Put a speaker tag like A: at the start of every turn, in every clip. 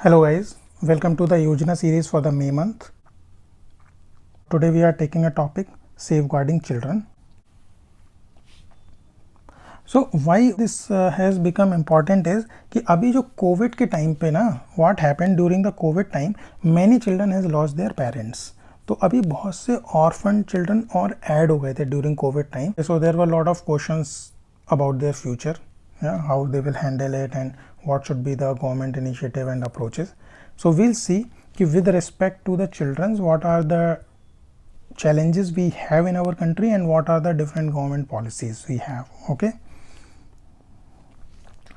A: Hello guys, welcome to the Yojana series for the May month. Today we are taking a topic safeguarding children. So why this has become important is कि अभी जो Covid के time पे ना what happened during the COVID time, many children has lost their parents. तो अभी बहुत से orphan children और add हो गए थे during COVID time. So there were a lot of questions about their future, how they will handle it and what should be the government initiative and approaches. So we'll see कि with respect to the children, what are the challenges we have in our country and what are the different government policies we have. Okay.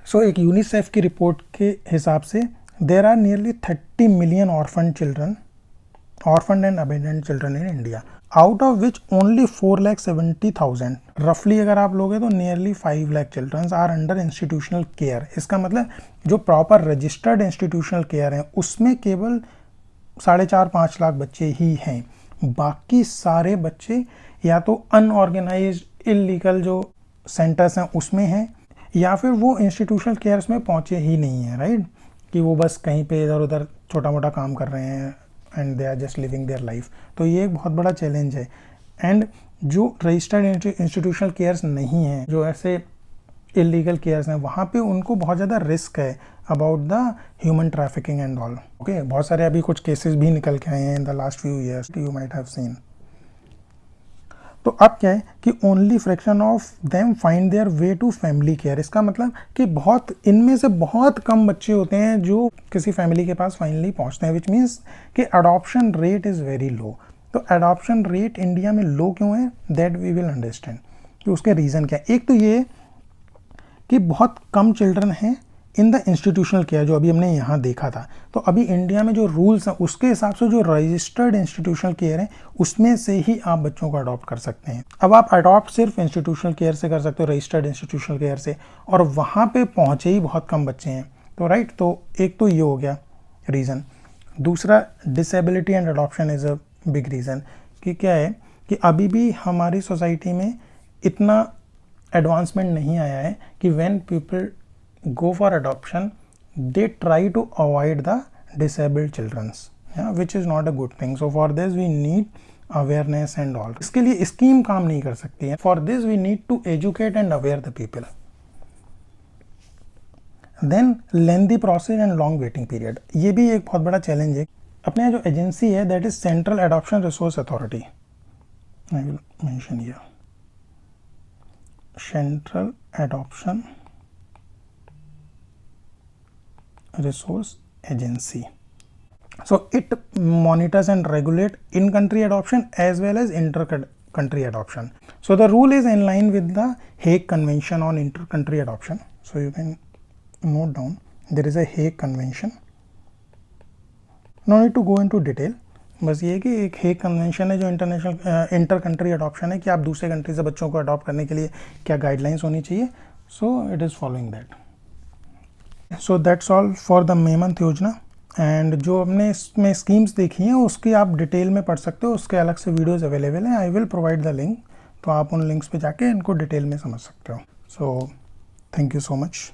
A: So एक UNICEF की report के हिसाब से there are nearly 30 million orphaned and abandoned children in India, out of which only 4,70,000 roughly अगर आप लोगे तो nearly 5 lakh children are under institutional care. इसका मतलब जो proper registered institutional care है उसमें केवल 4.5-5 लाख बच्चे ही हैं. बाकी सारे बच्चे या तो अनऑर्गेनाइज्ड इलीगल जो सेंटर्स हैं उसमें हैं या फिर वो इंस्टीट्यूशनल केयर्स में पहुंचे ही नहीं है, राइट, कि वो बस कहीं पे इधर उधर छोटा मोटा काम कर रहे हैं and they are just living their life. तो ये एक बहुत बड़ा चैलेंज है. एंड जो रजिस्टर्ड इंस्टीट्यूशनल केयर्स नहीं हैं, जो ऐसे इलीगल केयर्स हैं, वहाँ पे उनको बहुत ज़्यादा रिस्क है about the human trafficking and all. Okay, बहुत सारे अभी कुछ केसेस भी निकल के आए हैं in the last few years, you might have seen. तो अब क्या है कि only fraction of them find their way to family care. इसका मतलब कि बहुत इनमें से बहुत कम बच्चे होते हैं जो किसी फैमिली के पास फाइनली पहुंचते हैं, विच मीन्स कि adoption rate is very low. तो अडॉप्शन रेट इंडिया में लो क्यों है, दैट वी विल अंडरस्टैंड कि उसके रीज़न क्या है. एक तो ये कि बहुत कम चिल्ड्रन हैं इन द इंस्टीट्यूशनल केयर जो अभी हमने यहाँ देखा था. तो अभी इंडिया में जो रूल्स हैं उसके हिसाब से जो रजिस्टर्ड इंस्टीट्यूशनल केयर है उसमें से ही आप बच्चों को अडॉप्ट कर सकते हैं. अब आप अडॉप्ट सिर्फ इंस्टीट्यूशनल केयर से कर सकते हो, रजिस्टर्ड इंस्टीट्यूशनल केयर से, और वहाँ पे पहुँचे ही बहुत कम बच्चे हैं. तो राइट, तो एक तो ये हो गया रीज़न. दूसरा, disability and adoption is a big reason. कि क्या है कि अभी भी हमारी सोसाइटी में इतना एडवांसमेंट नहीं आया है कि when people go for adoption they try to avoid the disabled childrens, which is not a good thing. So for this we need awareness and all. इसके लिए स्कीम काम नहीं कर सकती है. For this we need to educate and aware the people. Then lengthy process and long waiting period. ये भी एक बहुत बड़ा चैलेंज है. अपने यहाँ जो एजेंसी है that is Central Adoption Resource Authority. I will mention here. Central Adoption Resource Agency. So it monitors and regulate in-country adoption as well as inter-country adoption. So the rule is in line with the Hague Convention on Inter-Country Adoption. So you can note down there is a Hague Convention. No need to go into detail. बस ये कि एक Hague convention है जो international inter country adoption है कि आप दूसरे कंट्री से बच्चों को अडॉप्ट करने के लिए क्या गाइडलाइंस होनी चाहिए. So it is following that. So that's all for the May month योजना. एंड जो हमने इसमें स्कीम्स देखी हैं उसकी आप डिटेल में पढ़ सकते हो, उसके अलग से वीडियोस अवेलेबल हैं. I will provide the link, तो आप उन लिंक्स पे जाके इनको डिटेल में समझ सकते हो. So thank you so much.